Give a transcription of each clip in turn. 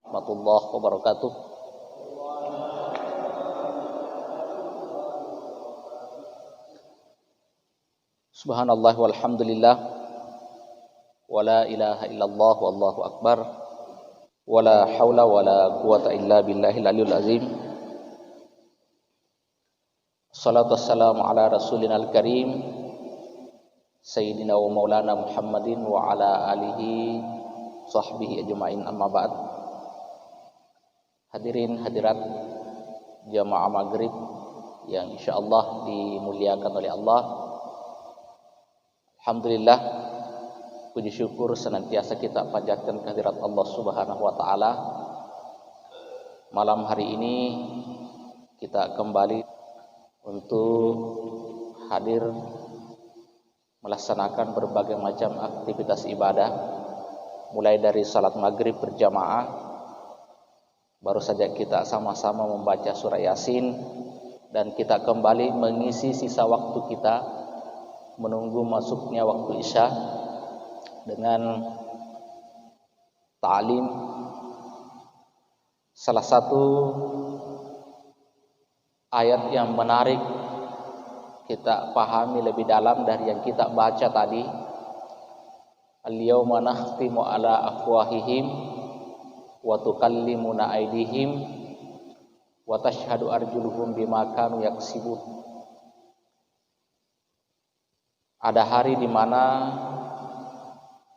warahmatullahi wabarakatuh. Subhanallah walhamdulillah wala ilaha illallah wallahu akbar wala haula wala quwata illa billahil aliyul azim. Salatu wassalamu ala rasulinal karim sayyidina wa maulana Muhammadin wa ala alihi sahbihi ajma'in, amma ba'd. Hadirin hadirat jamaah maghrib yang insyaallah dimuliakan oleh Allah. Alhamdulillah, puji syukur senantiasa kita panjatkan kehadirat Allah Subhanahu wa taala. Malam hari ini kita kembali untuk hadir melaksanakan berbagai macam aktivitas ibadah, mulai dari salat maghrib berjamaah. Baru saja kita sama-sama membaca surah Yasin, dan kita kembali mengisi sisa waktu kita menunggu masuknya waktu Isya dengan ta'lim. Salah satu ayat yang menarik kita pahami lebih dalam dari yang kita baca tadi. Al-yawma nakhtimu ala afwahihim wa tukallimuna aydihim wa tashhadu arjuluhum bima kanu yaksibun. Ada hari di mana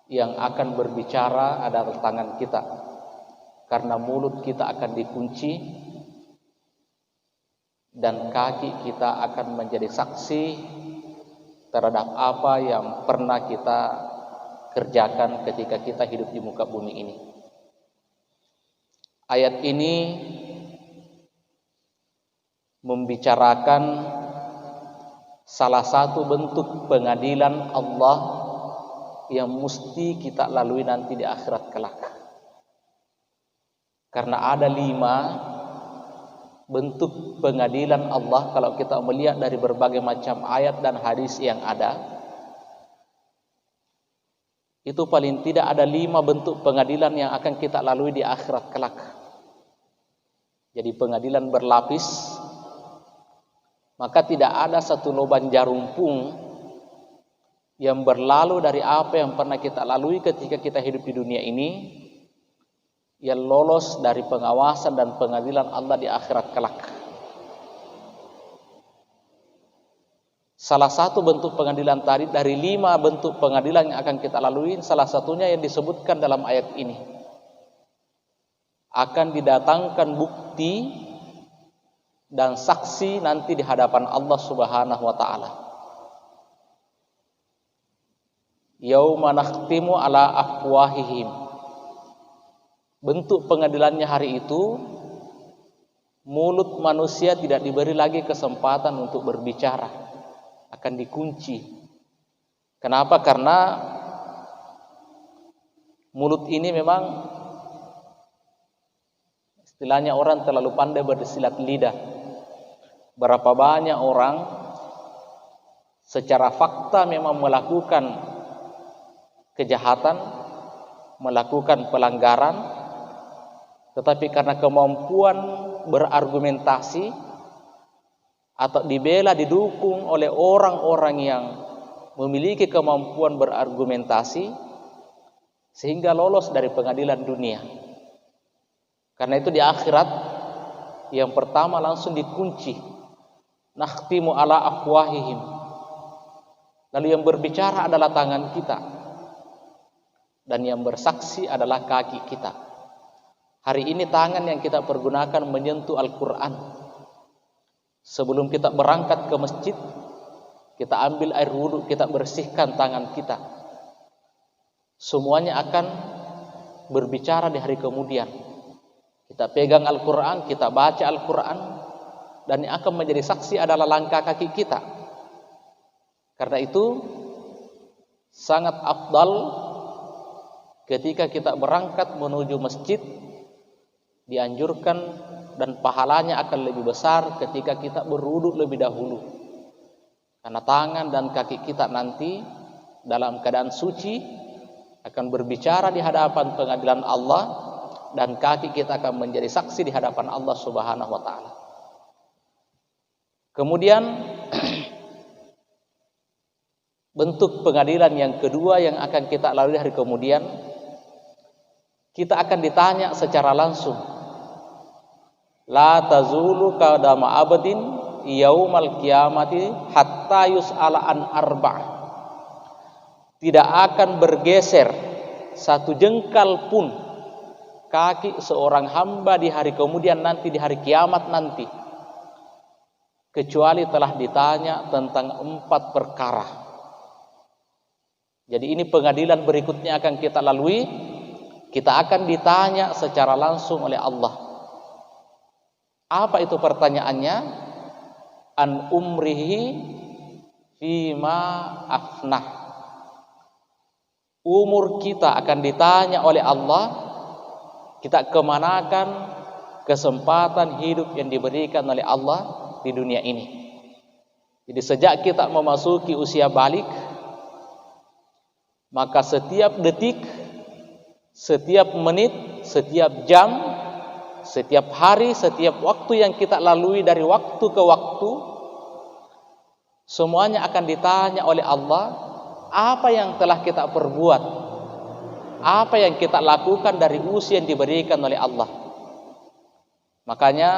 yang akan berbicara adalah tangan kita, karena mulut kita akan dikunci dan kaki kita akan menjadi saksi terhadap apa yang pernah kita kerjakan ketika kita hidup di muka bumi ini. Ayat ini membicarakan salah satu bentuk pengadilan Allah yang mesti kita lalui nanti di akhirat kelak. Karena ada 5 bentuk pengadilan Allah kalau kita melihat dari berbagai macam ayat dan hadis yang ada. Itu paling tidak ada 5 bentuk pengadilan yang akan kita lalui di akhirat kelak. Jadi pengadilan berlapis. Maka tidak ada satu lubang jarumpung yang berlalu dari apa yang pernah kita lalui ketika kita hidup di dunia ini yang lolos dari pengawasan dan pengadilan Allah di akhirat kelak. Salah satu bentuk pengadilan tadi dari 5 bentuk pengadilan yang akan kita lalui, salah satunya yang disebutkan dalam ayat ini. Akan didatangkan bukti dan saksi nanti di hadapan Allah Subhanahu wa taala. Yauma nakhtimu ala afwahihim. Bentuk pengadilannya hari itu, mulut manusia tidak diberi lagi kesempatan untuk berbicara, akan dikunci. Kenapa? Karena mulut ini memang istilahnya orang terlalu pandai bersilat lidah. Berapa banyak orang secara fakta memang melakukan kejahatan, melakukan pelanggaran, tetapi karena kemampuan berargumentasi atau dibela, didukung oleh orang-orang yang memiliki kemampuan berargumentasi, sehingga lolos dari pengadilan dunia. Karena itu di akhirat yang pertama langsung dikunci. Nakhtimu ala afwahihim. Lalu yang berbicara adalah tangan kita, dan yang bersaksi adalah kaki kita. Hari ini tangan yang kita pergunakan menyentuh Al-Quran. Sebelum kita berangkat ke masjid, kita ambil air wudhu, kita bersihkan tangan kita. Semuanya akan berbicara di hari kemudian. Kita pegang Al-Quran, kita baca Al-Quran, dan yang akan menjadi saksi adalah langkah kaki kita. Karena itu sangat afdal ketika kita berangkat menuju masjid, dianjurkan dan pahalanya akan lebih besar ketika kita berwudu lebih dahulu. Karena tangan dan kaki kita nanti dalam keadaan suci akan berbicara di hadapan pengadilan Allah dan kaki kita akan menjadi saksi di hadapan Allah Subhanahu wa taala. Kemudian bentuk pengadilan yang kedua yang akan kita lalui hari kemudian, kita akan ditanya secara langsung. La tazulu qadama abdin yaumal qiyamati hatta yus'ala an arba'. Tidak akan bergeser satu jengkal pun kaki seorang hamba di hari kemudian nanti, di hari kiamat nanti, kecuali telah ditanya tentang 4 perkara. Jadi ini pengadilan berikutnya akan kita lalui. Kita akan ditanya secara langsung oleh Allah. Apa itu pertanyaannya? An umrihi fima afnah. Umur kita akan ditanya oleh Allah. Kita kemanakan kesempatan hidup yang diberikan oleh Allah di dunia ini. Jadi sejak kita memasuki usia balik, maka setiap detik, setiap menit, setiap jam, setiap hari, setiap waktu yang kita lalui dari waktu ke waktu, semuanya akan ditanya oleh Allah apa yang telah kita perbuat, apa yang kita lakukan dari usia yang diberikan oleh Allah. Makanya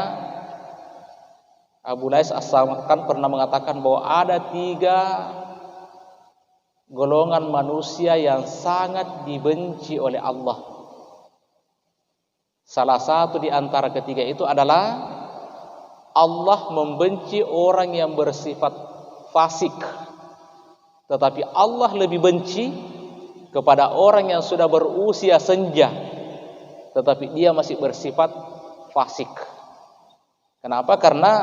Abu Lais As-Samarqand pernah mengatakan bahwa ada 3 golongan manusia yang sangat dibenci oleh Allah. Salah satu di antara ketiga itu adalah Allah membenci orang yang bersifat fasik, tetapi Allah lebih benci kepada orang yang sudah berusia senja tetapi dia masih bersifat fasik. Kenapa? Karena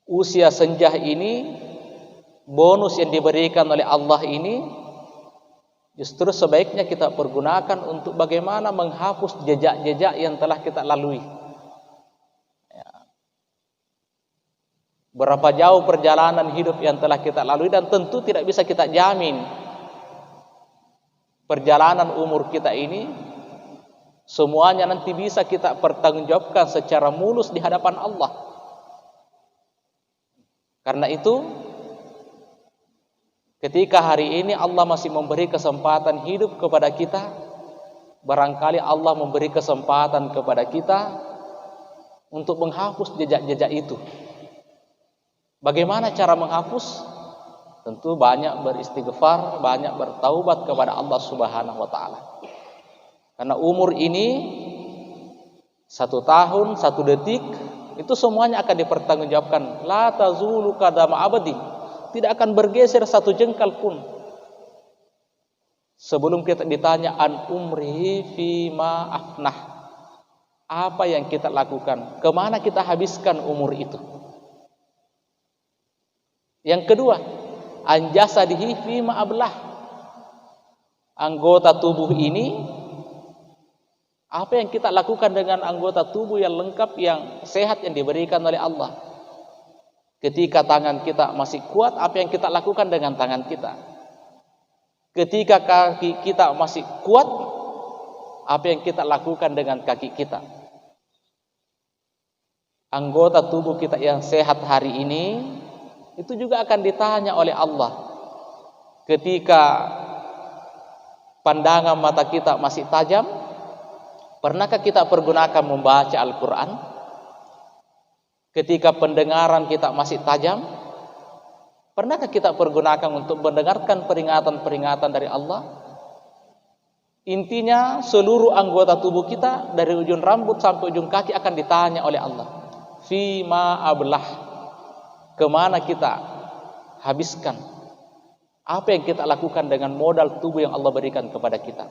usia senja ini, bonus yang diberikan oleh Allah ini justru sebaiknya kita pergunakan untuk bagaimana menghapus jejak-jejak yang telah kita lalui. Berapa jauh perjalanan hidup yang telah kita lalui, dan tentu tidak bisa kita jamin perjalanan umur kita ini semuanya nanti bisa kita pertanggungjawabkan secara mulus di hadapan Allah. Karena itu, ketika hari ini Allah masih memberi kesempatan hidup kepada kita, barangkali Allah memberi kesempatan kepada kita untuk menghapus jejak-jejak itu. Bagaimana cara menghapus? Tentu banyak beristighfar, banyak bertaubat kepada Allah Subhanahu wa taala. Karena umur ini 1 tahun, 1 detik itu semuanya akan dipertanggungjawabkan. La tazulu qadama abdin. Tidak akan bergeser 1 jengkal pun sebelum kita ditanya an umrihi fima afnah. Apa yang kita lakukan? Kemana kita habiskan umur itu? Yang kedua, an jasadihi fima ablah. Anggota tubuh ini, apa yang kita lakukan dengan anggota tubuh yang lengkap, yang sehat, yang diberikan oleh Allah? Ketika tangan kita masih kuat, apa yang kita lakukan dengan tangan kita? Ketika kaki kita masih kuat, apa yang kita lakukan dengan kaki kita? Anggota tubuh kita yang sehat hari ini itu juga akan ditanya oleh Allah. Ketika pandangan mata kita masih tajam, pernahkah kita pergunakan membaca Al-Quran? Ketika pendengaran kita masih tajam, pernahkah kita pergunakan untuk mendengarkan peringatan-peringatan dari Allah? Intinya seluruh anggota tubuh kita dari ujung rambut sampai ujung kaki akan ditanya oleh Allah. Fima ablah. Kemana kita habiskan? Apa yang kita lakukan dengan modal tubuh yang Allah berikan kepada kita?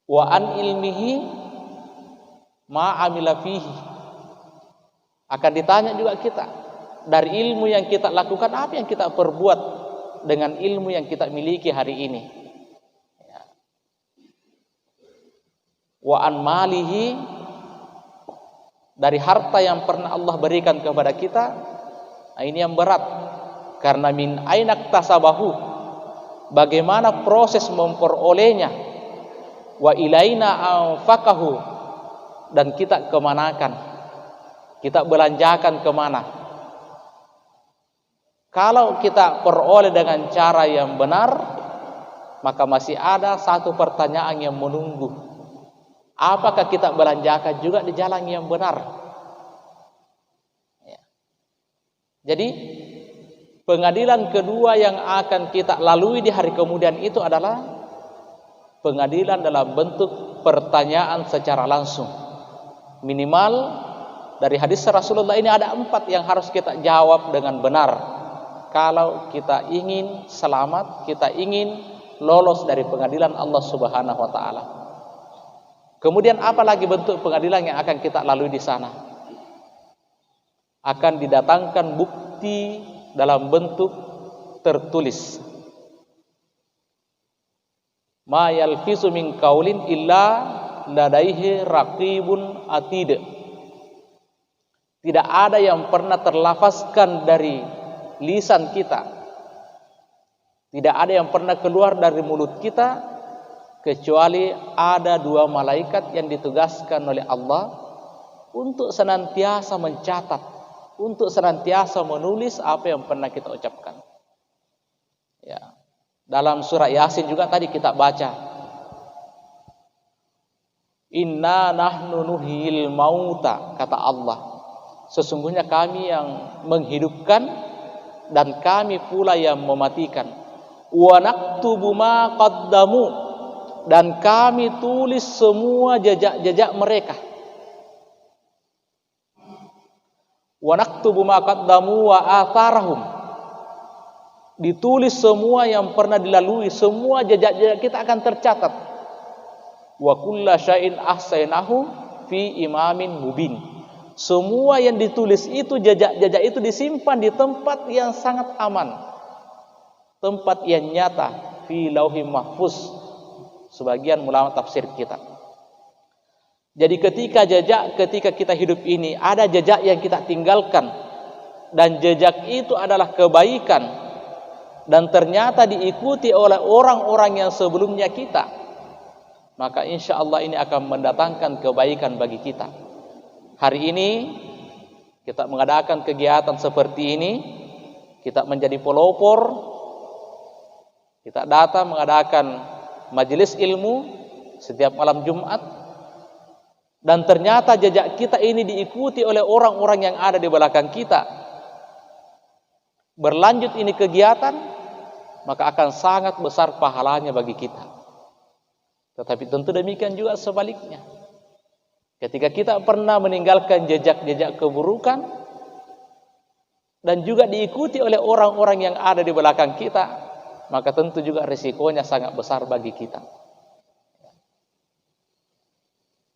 Wa an ilmihi ma amila fihi. Akan ditanya juga kita dari ilmu yang kita lakukan, apa yang kita perbuat dengan ilmu yang kita miliki hari ini. Wa an malihi, dari harta yang pernah Allah berikan kepada kita. Nah, ini yang berat, karena min ainak tasabahu, bagaimana proses memperolehnya, wa ilaina anfaqahu, dan kita kemanakan, kita belanjakan kemana. Kalau kita peroleh dengan cara yang benar, maka masih ada satu pertanyaan yang menunggu. Apakah kita belanjakan juga di jalan yang benar? Ya. Jadi pengadilan kedua yang akan kita lalui di hari kemudian itu adalah pengadilan dalam bentuk pertanyaan secara langsung. Minimal dari hadis Rasulullah ini ada 4 yang harus kita jawab dengan benar. Kalau kita ingin selamat, kita ingin lolos dari pengadilan Allah Subhanahu wa taala. Kemudian apa lagi bentuk pengadilan yang akan kita lalui di sana? Akan didatangkan bukti dalam bentuk tertulis. Ma yalfisu min qaulin illa ladaihi raqibun atid. Tidak ada yang pernah terlafazkan dari lisan kita, tidak ada yang pernah keluar dari mulut kita, kecuali ada 2 malaikat yang ditugaskan oleh Allah untuk senantiasa mencatat, untuk senantiasa menulis apa yang pernah kita ucapkan. Ya. Dalam surah Yasin juga tadi kita baca, inna nahnu nuhyil mauta, kata Allah, sesungguhnya kami yang menghidupkan dan kami pula yang mematikan. Wa naktubu ma qaddamu, dan kami tulis semua jejak-jejak mereka. Wa naktubu ma qaddamu wa atharahum, ditulis semua yang pernah dilalui, semua jejak-jejak kita akan tercatat. Wa kulla syai'in ahsaynahu fi imamin mubin. Semua yang ditulis itu, jejak-jejak itu disimpan di tempat yang sangat aman, tempat yang nyata, fi lauhim mahfuz. Sebagian ulama tafsir kita. Jadi ketika kita hidup ini ada jejak yang kita tinggalkan, dan jejak itu adalah kebaikan, dan ternyata diikuti oleh orang-orang yang sebelumnya kita, maka insya Allah ini akan mendatangkan kebaikan bagi kita. Hari ini kita mengadakan kegiatan seperti ini, kita menjadi pelopor, kita datang mengadakan majelis ilmu setiap malam Jumat, dan ternyata jejak kita ini diikuti oleh orang-orang yang ada di belakang kita. Berlanjut ini kegiatan, maka akan sangat besar pahalanya bagi kita. Tetapi tentu demikian juga sebaliknya. Ketika kita pernah meninggalkan jejak-jejak keburukan dan juga diikuti oleh orang-orang yang ada di belakang kita, maka tentu juga risikonya sangat besar bagi kita.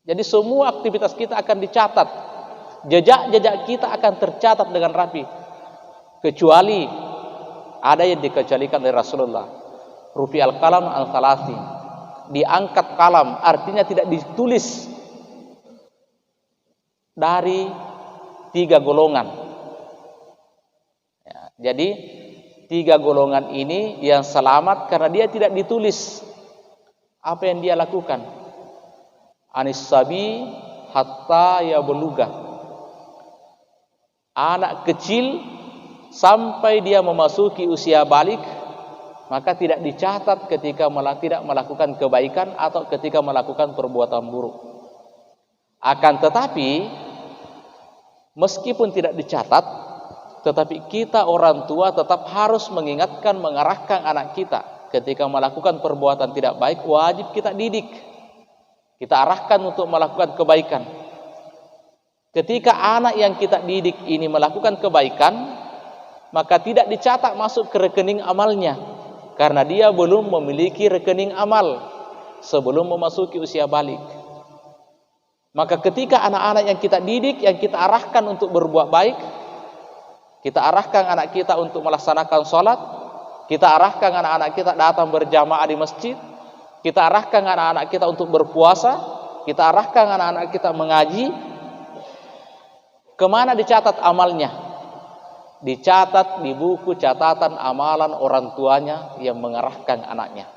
Jadi semua aktivitas kita akan dicatat, jejak-jejak kita akan tercatat dengan rapi, kecuali ada yang dikecualikan oleh Rasulullah. Rufi'al qalam an thalathin, diangkat kalam, artinya tidak ditulis dari 3 golongan. Ya, jadi 3 golongan ini yang selamat karena dia tidak ditulis apa yang dia lakukan. Anis sabi hatta yablugha, anak kecil sampai dia memasuki usia balik, maka tidak dicatat ketika tidak melakukan kebaikan atau ketika melakukan perbuatan buruk. Akan tetapi meskipun tidak dicatat, tetapi kita orang tua tetap harus mengingatkan, mengarahkan anak kita ketika melakukan perbuatan tidak baik, wajib kita didik, kita arahkan untuk melakukan kebaikan. Ketika anak yang kita didik ini melakukan kebaikan, maka tidak dicatat masuk ke rekening amalnya, karena dia belum memiliki rekening amal sebelum memasuki usia balik. Maka ketika anak-anak yang kita didik, yang kita arahkan untuk berbuat baik, kita arahkan anak kita untuk melaksanakan sholat, kita arahkan anak-anak kita datang berjamaah di masjid, kita arahkan anak-anak kita untuk berpuasa, kita arahkan anak-anak kita mengaji, kemana dicatat amalnya? Dicatat di buku catatan amalan orang tuanya yang mengarahkan anaknya.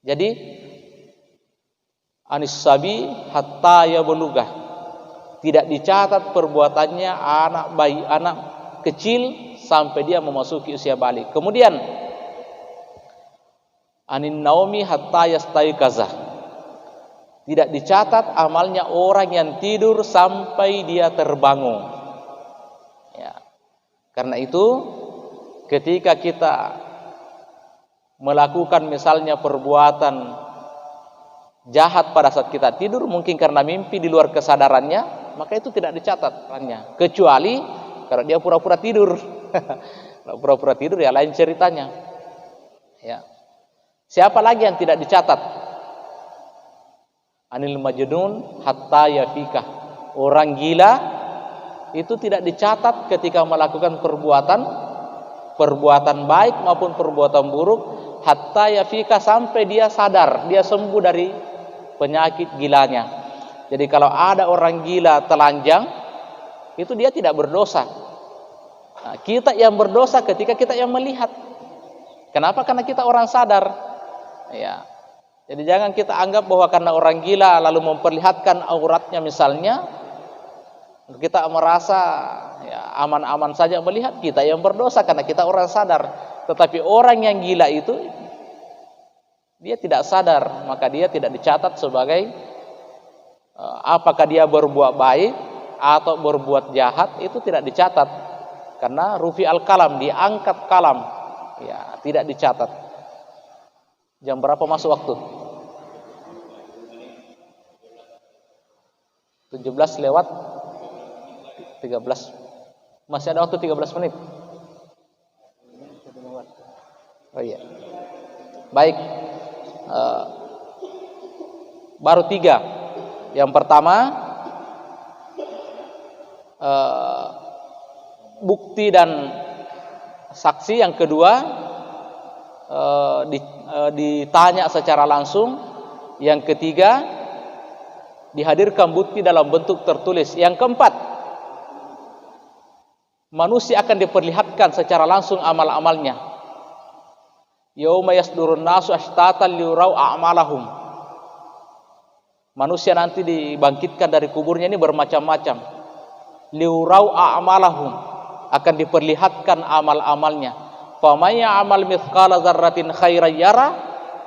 Jadi anis sabi hatta yablugha, tidak dicatat perbuatannya anak bayi, anak kecil sampai dia memasuki usia balik. Kemudian anin naumi hatta yastaiqaza, tidak dicatat amalnya orang yang tidur sampai dia terbangun. Ya. Karena itu ketika kita melakukan misalnya perbuatan jahat pada saat kita tidur, mungkin karena mimpi di luar kesadarannya, maka itu tidak dicatat perannya. Kecuali kalau dia pura-pura tidur. Kalau pura-pura tidur ya lain ceritanya. Ya. Siapa lagi yang tidak dicatat? Anil majnun hatta yafika. Orang gila itu tidak dicatat ketika melakukan perbuatan baik maupun perbuatan buruk, hatta yafika, sampai dia sadar, dia sembuh dari penyakit gilanya. Jadi kalau ada orang gila telanjang, itu dia tidak berdosa. Nah, kita yang berdosa ketika kita yang melihat. Kenapa? Karena kita orang sadar. Ya. Jadi jangan kita anggap bahwa karena orang gila lalu memperlihatkan auratnya misalnya, kita merasa ya, aman-aman saja melihat, kita yang berdosa karena kita orang sadar. Tetapi orang yang gila itu dia tidak sadar, maka dia tidak dicatat sebagai apakah dia berbuat baik atau berbuat jahat, itu tidak dicatat. Karena rufi al-kalam, diangkat kalam, ya, tidak dicatat. Jam berapa masuk waktu? 17 lewat 13. Masih ada waktu 13 menit. Oh iya. Baik. Baru 3. Yang pertama, bukti dan saksi. Yang kedua, ditanya secara langsung. Yang ketiga, dihadirkan bukti dalam bentuk tertulis. Yang keempat, manusia akan diperlihatkan secara langsung amal-amalnya. Yauma yasdurun nasu ashtatan liurau a'malahum. Manusia nanti dibangkitkan dari kuburnya ini bermacam-macam. Liurau a'malahum, akan diperlihatkan amal-amalnya. Faman ya'mal mithqala dzarratin khairan yara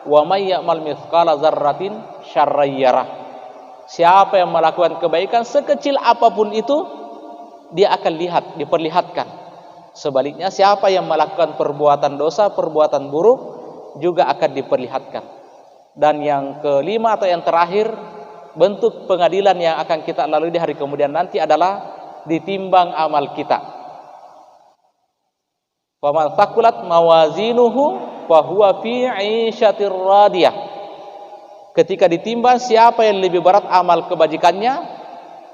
wa may ya'mal mithqala dzarratin syarran yara. Siapa yang melakukan kebaikan sekecil apapun itu, dia akan lihat, diperlihatkan. Sebaliknya siapa yang melakukan perbuatan dosa, perbuatan buruk, juga akan diperlihatkan. Dan yang kelima atau yang terakhir, bentuk pengadilan yang akan kita lalui di hari kemudian nanti adalah ditimbang amal kita. Faman thaqulat mawazinuhu fahuwa fi 'ishatir radiyah. Ketika ditimbang siapa yang lebih berat amal kebajikannya,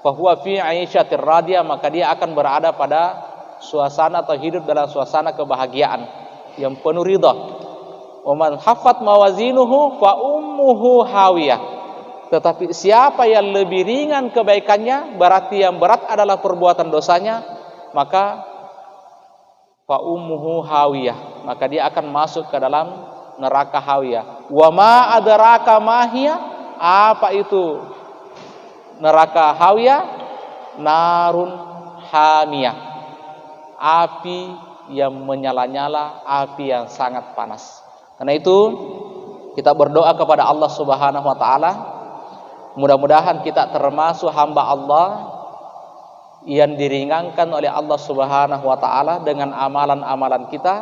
fahuwa fi 'ishatir radiyah, maka dia akan berada pada suasana atau hidup dalam suasana kebahagiaan yang penuh ridha. Wa man haffat mawazinuhu fa ummuhu hawiyah. Tetapi siapa yang lebih ringan kebaikannya, berarti yang berat adalah perbuatan dosanya, maka fa ummuhu hawiyah, maka dia akan masuk ke dalam neraka hawiyah. Wa ma adraka ma hiya, apa itu neraka hawiyah? Narun hamiyah, api yang menyala-nyala, api yang sangat panas. Karena itu kita berdoa kepada Allah Subhanahu wa taala, mudah-mudahan kita termasuk hamba Allah yang diringankan oleh Allah Subhanahu wa taala dengan amalan-amalan kita.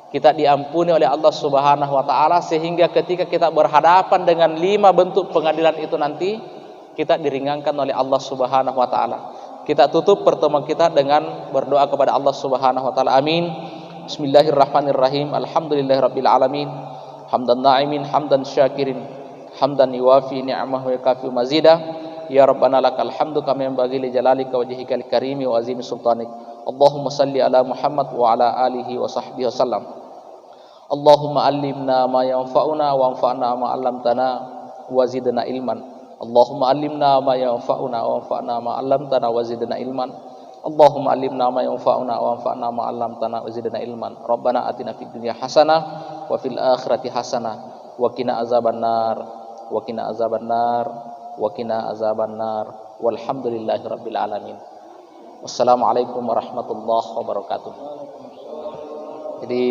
Kita diampuni oleh Allah Subhanahu wa taala sehingga ketika kita berhadapan dengan 5 bentuk pengadilan itu nanti, kita diringankan oleh Allah Subhanahu wa taala. Kita tutup pertemuan kita dengan berdoa kepada Allah Subhanahu wa taala. Amin. Bismillahirrahmanirrahim. Alhamdulillahirabbil alamin. Hamdan na'imin, hamdan syakirin, hamdan yuwafi ni'amahu wa yukafi mazida. Ya Rabbana lakal hamdu kama yanbaghi li jalalika wajhikal karimi wa azimi sultanik. Allahumma salli ala Muhammad wa ala alihi wa sahbihi wasallam. Allahumma allimna ma yanfa'una wa anfa'na ma 'allamtana wa zidna ilman. Allahumma allimna ma yanfa'una wa anfa'na ma 'allamtana wa zidna ilman. Allahumma allimna ma yanfa'una wa anfa'na ma 'allamtana wa zidna ilman. Rabbana atina fid dunya hasanah wa fil akhirati hasanah wa qina azabannar, wa qina azabannar, wa qina azabannar. Walhamdulillahirabbil alamin. Wassalamualaikum warahmatullahi wabarakatuh. Jadi